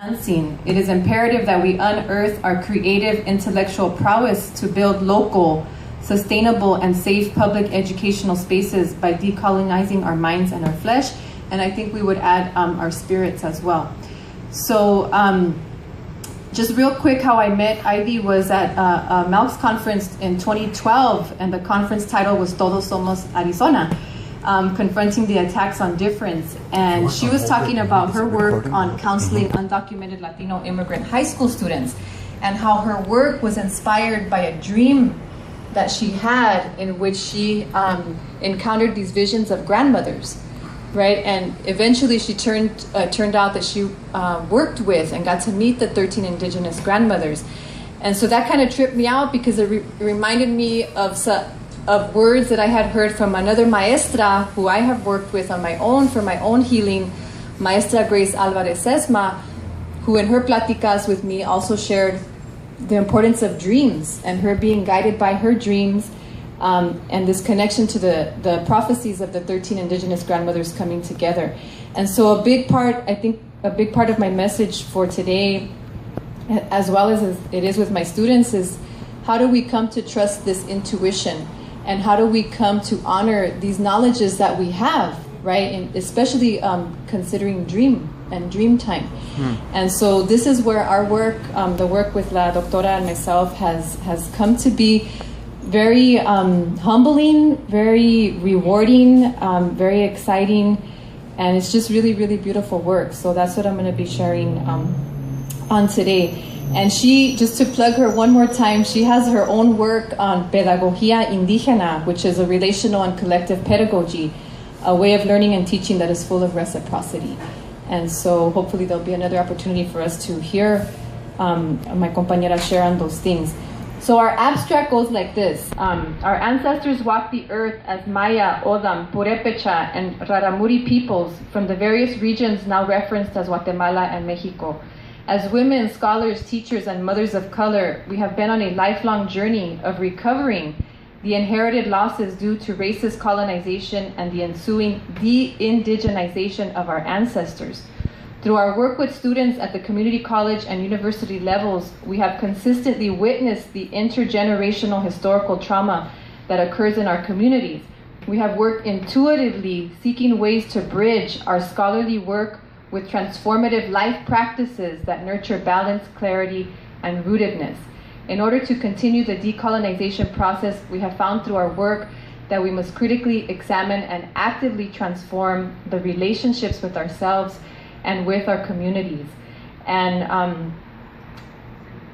Unseen. It is imperative that we unearth our creative intellectual prowess to build local, sustainable, and safe public educational spaces by decolonizing our minds and our flesh. And I think we would add our spirits as well. So just real quick, how I met Ivy was at a Malk's conference in 2012, and the conference title was Todos Somos Arizona. Confronting the attacks on difference, and she was talking about her work on counseling undocumented Latino immigrant high school students, and how her work was inspired by a dream that she had in which she encountered these visions of grandmothers, right? And eventually she turned out that she worked with and got to meet the 13 indigenous grandmothers. And so that kind of tripped me out, because it reminded me of words that I had heard from another maestra who I have worked with on my own for my own healing, Maestra Grace Alvarez Sesma, who in her platicas with me also shared the importance of dreams and her being guided by her dreams, and this connection to the prophecies of the 13 indigenous grandmothers coming together. And so a big part of my message for today, as well as it is with my students, is how do we come to trust this intuition? And how do we come to honor these knowledges that we have, right? And especially considering dream and dream time. And so this is where our work, the work with La Doctora and myself, has come to be very humbling, very rewarding, very exciting, and it's just really, really beautiful work. So that's what I'm going to be sharing on today. And she, just to plug her one more time, she has her own work on Pedagogía Indígena, which is a relational and collective pedagogy, a way of learning and teaching that is full of reciprocity. And so hopefully there'll be another opportunity for us to hear my compañera share on those things. So our abstract goes like this. Our ancestors walked the earth as Maya, Odam, Purépecha, and Raramuri peoples from the various regions now referenced as Guatemala and Mexico. As women, scholars, teachers, and mothers of color, we have been on a lifelong journey of recovering the inherited losses due to racist colonization and the ensuing de-indigenization of our ancestors. Through our work with students at the community college and university levels, we have consistently witnessed the intergenerational historical trauma that occurs in our communities. We have worked intuitively, seeking ways to bridge our scholarly work with transformative life practices that nurture balance, clarity, and rootedness. In order to continue the decolonization process, we have found through our work that we must critically examine and actively transform the relationships with ourselves and with our communities. And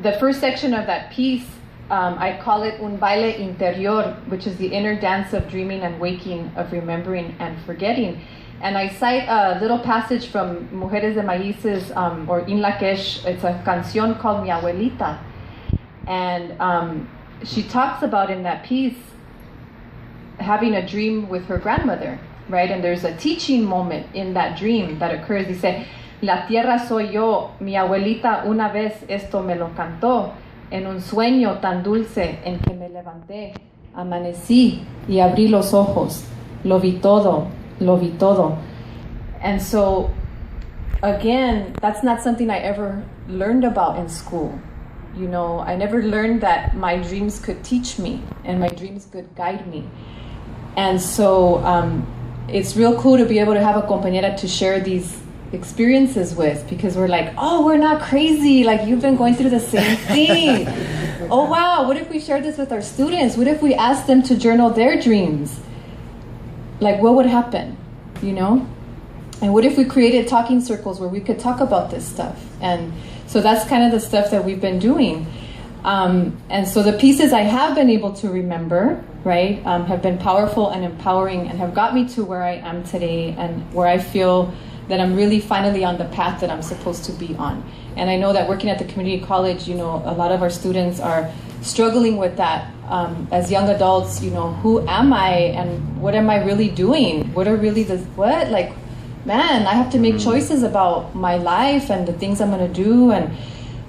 the first section of that piece, I call it Un Baile Interior, which is the inner dance of dreaming and waking, of remembering and forgetting. And I cite a little passage from Mujeres de Maíz's, or In Lakesh. It's a canción called Mi Abuelita. And she talks about in that piece having a dream with her grandmother, right? And there's a teaching moment in that dream that occurs. Dice, La tierra soy yo, mi abuelita una vez esto me lo cantó, en un sueño tan dulce en que me levanté, amanecí y abrí los ojos, lo vi todo. Lo vi todo. And so, again, that's not something I ever learned about in school. You know, I never learned that my dreams could teach me and my dreams could guide me. And so, it's real cool to be able to have a compañera to share these experiences with, because we're like, oh, we're not crazy. Like, you've been going through the same thing. Oh, wow, what if we share this with our students? What if we ask them to journal their dreams? Like, what would happen, you know? And what if we created talking circles where we could talk about this stuff? And so that's kind of the stuff that we've been doing. And so the pieces I have been able to remember, right, have been powerful and empowering and have got me to where I am today and where I feel that I'm really finally on the path that I'm supposed to be on. And I know that working at the community college, you know, a lot of our students are struggling with that. As young adults, you know, who am I and what am I really doing? What are really like, man, I have to make choices about my life and the things I'm going to do. And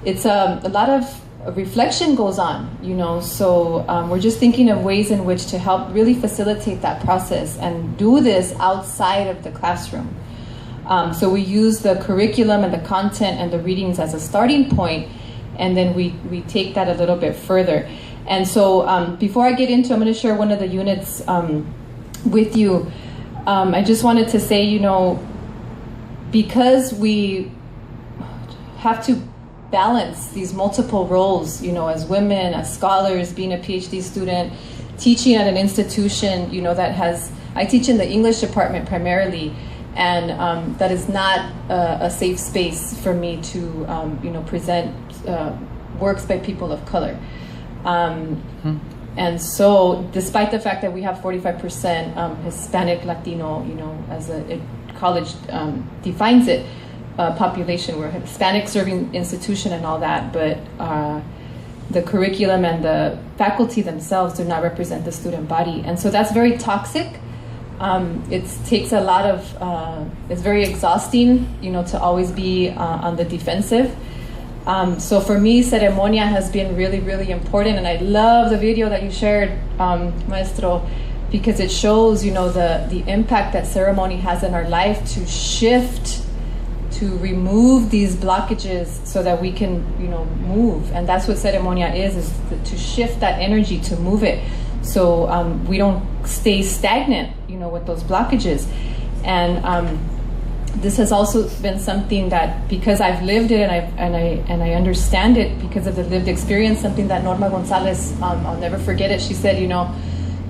it's a lot of reflection goes on, you know, so we're just thinking of ways in which to help really facilitate that process and do this outside of the classroom. So we use the curriculum and the content and the readings as a starting point, and then we take that a little bit further. And so before I get into, I'm going to share one of the units with you. I just wanted to say, you know, because we have to balance these multiple roles, you know, as women, as scholars, being a PhD student, teaching at an institution, you know, that has, I teach in the English department primarily, and that is not a safe space for me to, you know, present works by people of color. And so, despite the fact that we have 45% Hispanic, Latino, you know, as a college defines it, population, we're a Hispanic serving institution and all that, but the curriculum and the faculty themselves do not represent the student body. And so that's very toxic. It takes a lot of, it's very exhausting, you know, to always be on the defensive. So for me, ceremonia has been really, really important, and I love the video that you shared, Maestro, because it shows, you know, the impact that ceremony has in our life to shift, to remove these blockages so that we can, you know, move. And that's what ceremonia is to shift that energy, to move it, so we don't stay stagnant, you know, with those blockages. And this has also been something that, because I've lived it and I understand it because of the lived experience, something that Norma Gonzalez, I'll never forget it. She said, you know,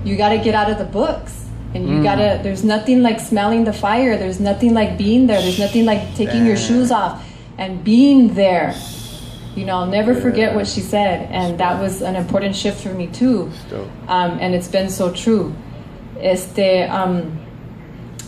you got to get out of the books, and you gotta, there's nothing like smelling the fire. There's nothing like being there. There's nothing like taking your shoes off and being there. You know, I'll never forget what she said. And that was an important shift for me too. And it's been so true.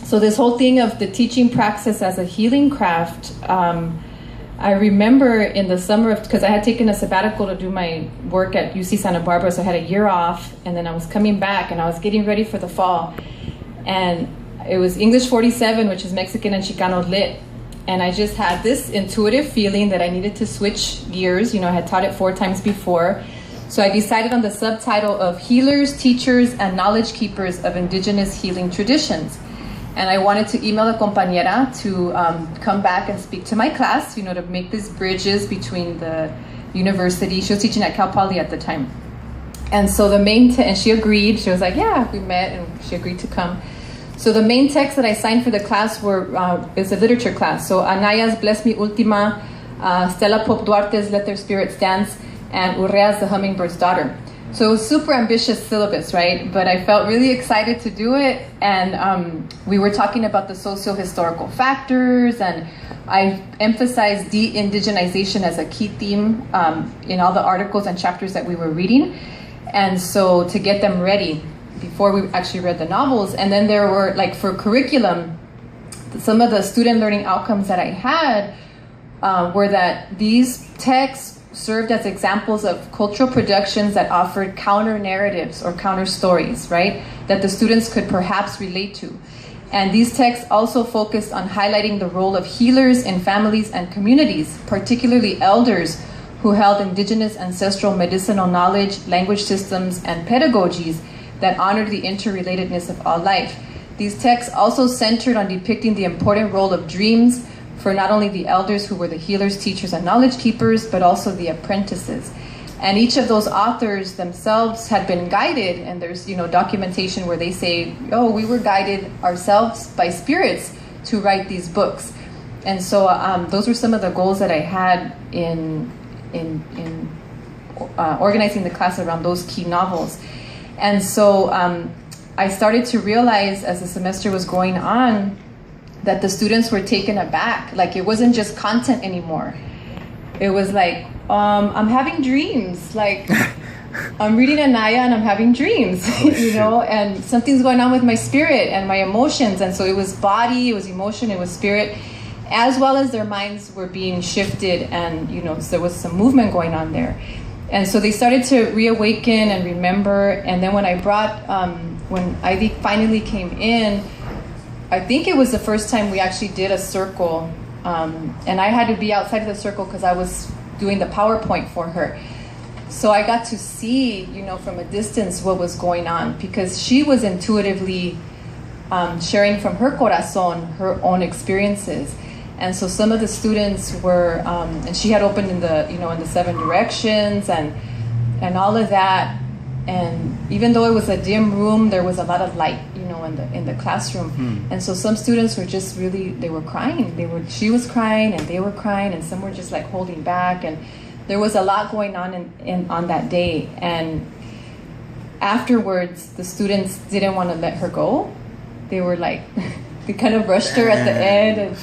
So this whole thing of the teaching praxis as a healing craft, I remember in the summer, because I had taken a sabbatical to do my work at UC Santa Barbara, so I had a year off, and then I was coming back and I was getting ready for the fall. And it was English 47, which is Mexican and Chicano lit. And I just had this intuitive feeling that I needed to switch gears. You know, I had taught it 4 times before. So I decided on the subtitle of Healers, Teachers, and Knowledge Keepers of Indigenous Healing Traditions. And I wanted to email a compañera to come back and speak to my class, you know, to make these bridges between the university. She was teaching at Cal Poly at the time. And so the main, and she agreed. She was like, yeah, we met, and she agreed to come. So the main text that I signed for the class is a literature class. So Anaya's Bless Me Ultima, Stella Pope Duarte's Let Their Spirits Dance, and Urrea's The Hummingbird's Daughter. So it was super ambitious syllabus, right? But I felt really excited to do it. And we were talking about the socio-historical factors, and I emphasized de-indigenization as a key theme in all the articles and chapters that we were reading. And so to get them ready before we actually read the novels. And then there were, like, for curriculum, some of the student learning outcomes that I had were that these texts served as examples of cultural productions that offered counter narratives or counter stories, right, that the students could perhaps relate to. And these texts also focused on highlighting the role of healers in families and communities, particularly elders who held indigenous ancestral medicinal knowledge, language systems, and pedagogies that honored the interrelatedness of all life. These texts also centered on depicting the important role of dreams for not only the elders who were the healers, teachers, and knowledge keepers, but also the apprentices. And each of those authors themselves had been guided, and there's, you know, documentation where they say, oh, we were guided ourselves by spirits to write these books. And so those were some of the goals that I had in organizing the class around those key novels. And so I started to realize as the semester was going on that the students were taken aback. Like, it wasn't just content anymore. It was like, I'm having dreams. Like, I'm reading Anaya and I'm having dreams, you know, and something's going on with my spirit and my emotions. And so it was body, it was emotion, it was spirit, as well as their minds were being shifted, and, you know, so there was some movement going on there. And so they started to reawaken and remember. And then when I brought, when Ivy finally came in, I think it was the first time we actually did a circle, and I had to be outside of the circle because I was doing the PowerPoint for her. So I got to see, you know, from a distance what was going on, because she was intuitively sharing from her corazón, her own experiences. And so some of the students were, and she had opened in the, in the 7 directions and all of that. And even though it was a dim room, there was a lot of light, in the classroom. And so some students were just really, they were crying. She was crying and they were crying, and some were just like holding back. And there was a lot going on on that day. And afterwards, the students didn't want to let her go. They were like, they kind of rushed her at the end, and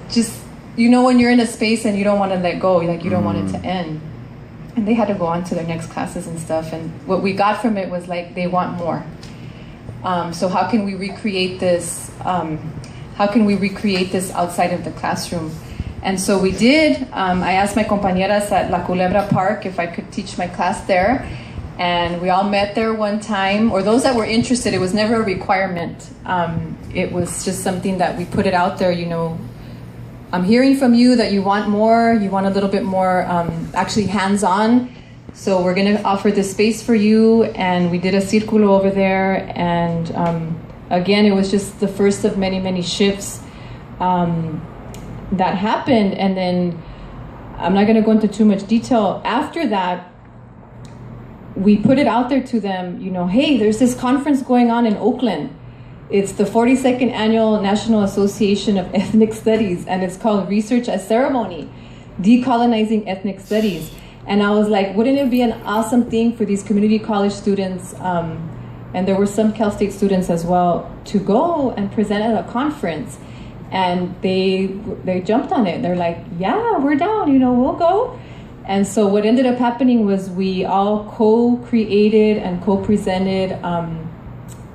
just, when you're in a space and you don't want to let go, like you don't want it to end. And they had to go on to their next classes and stuff. And what we got from it was like, they want more. So how can we recreate this? How can we recreate this outside of the classroom? And so we did. I asked my compañeras at La Culebra Park if I could teach my class there. And we all met there one time, or those that were interested. It was never a requirement. It was just something that we put it out there, I'm hearing from you that you want more, you want a little bit more actually hands-on. So we're going to offer this space for you. And we did a círculo over there. And again, it was just the first of many, many shifts that happened. And then I'm not going to go into too much detail. After that, we put it out there to them, hey, there's this conference going on in Oakland. It's the 42nd Annual National Association of Ethnic Studies, and it's called Research as Ceremony, Decolonizing Ethnic Studies. And I was like, wouldn't it be an awesome thing for these community college students, and there were some Cal State students as well, to go and present at a conference? And they jumped on it. They're like, yeah, we're down, we'll go. And so what ended up happening was we all co-created and co-presented,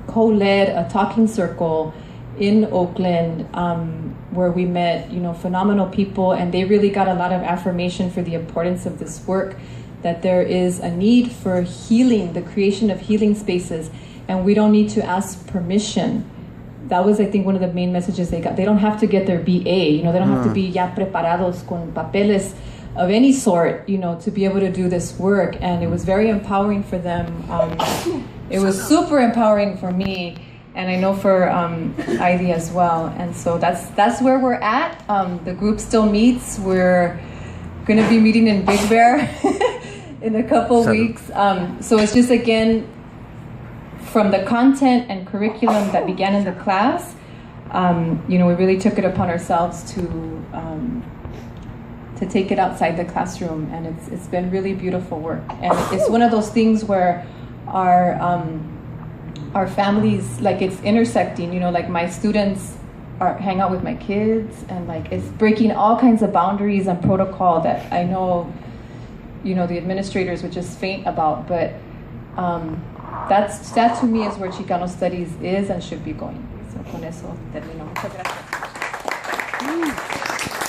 co-led a talking circle in Oakland, where we met, phenomenal people, and they really got a lot of affirmation for the importance of this work, that there is a need for healing, the creation of healing spaces, and we don't need to ask permission. That was, I think, one of the main messages they got. They don't have to get their BA, they don't have to be ya preparados con papeles of any sort, to be able to do this work. And it was very empowering for them. It was super empowering for me, and I know for Ivy as well. And so that's where we're at. The group still meets. We're going to be meeting in Big Bear in a couple weeks. So it's just, again, from the content and curriculum that began in the class, we really took it upon ourselves to take it outside the classroom, and it's been really beautiful work. And it's one of those things where our families, like, it's intersecting, like my students hang out with my kids, and like it's breaking all kinds of boundaries and protocol that I know, the administrators would just faint about. But that to me is where Chicano Studies is and should be going. So con eso termino. Muchas gracias.